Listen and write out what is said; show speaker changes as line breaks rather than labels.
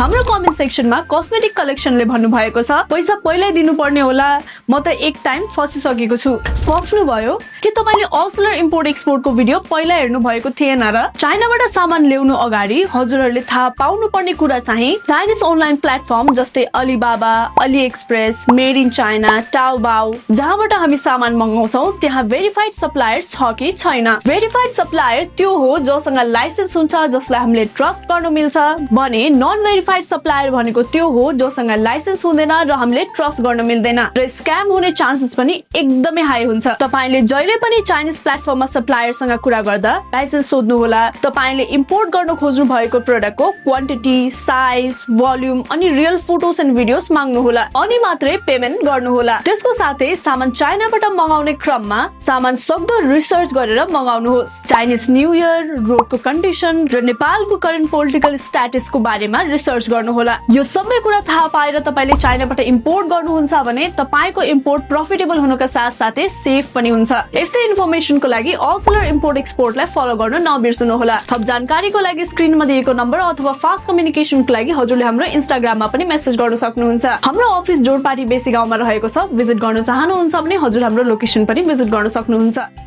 हाम्रो comment सेक्सनमा cosmetic कलेक्सनले भन्नुभएको छ पैसा पहिल्यै दिनुपर्ने होला, म त एक टाइम फसिसकेको छु। सोच्नुभयो कि तपाईले होलसेलर इम्पोर्ट एक्सपोर्टको भिडियो पहिला हेर्नु भएको थिएन र? चाइनाबाट सामान ल्याउनु अगाडि हजुरहरूले थाहा पाउनु पर्ने कुरा चाहिँ चाइनिज अनलाइन प्लेटफर्म जस्तै Alibaba, AliExpress, made in China, Taobao जहाँबाट हामी सामान मगाउँछौँ त्यहाँ भेरिफाइड सप्लायर छ कि छैन। भेरिफाइड सप्लायर त्यो हो जोसँग लाइसेन्स हुन्छ, जसलाई हामीले ट्रस्ट गर्न मिल्छ, भने नन भेरिफाइड सप्लायर भनेको त्यो हो जोसँग लाइसेन्स हुँदैन र हामीले ट्रस्ट गर्न मिल्दैन र स्क्याम हुने चान्सेस पनि एकदमै हाई हुन्छ। तपाईले जहिले पनि चाइनिज प्लेटफर्ममा सप्लायरसँग कुरा गर्दा लाइसेन्स सोध्नु होला। तपाईले इम्पोर्ट गर्न खोज्नु भएको प्रोडक्टको क्वान्टिटी, साइज, भोल्युम अनि रियल फोटोज एन्ड भिडियोज माग्नु होला अनि मात्रै पेमेन्ट गर्नु होला। त्यसको साथै सामान चाइनाबाट मगाउने क्रममा सामान सक्दो रिसर्च गरेर मगाउनुहोस्। चाइनिज न्यू इयर, रोडको कन्डिसन र नेपालको करेन्ट पोलिटिकल स्ट्याटसको बारेमा रिसर्च गर्नु होला। यो सबै कुरा थाहा पाएर तपाईले चाइनाबाट इम्पोर्ट गर्नुहुन्छ भने तपाईको इम्पोर्ट प्रफिटेबल हुनुका साथसाथै सेफ पनि हुन्छ। यस्तै इन्फर्मेसनको लागि होलसेलर इम्पोर्ट एक्सपोर्टलाई फलो गर्न नबिर्सनु होला। थप जानकारीको लागि स्क्रिनमा दिएको नम्बर अथवा फास्ट कम्युनिकेसनको लागि हजुरले हाम्रो इन्स्टाग्राममा पनि मेसेज गर्न सक्नुहुन्छ। हाम्रो अफिस जोरपाटी बेसी गाउँमा रहेको छ। भिजिट गर्न चाहनुहुन्छ भने हजुर हाम्रो लोकेसन पनि भिजिट गर्न सक्नुहुन्छ।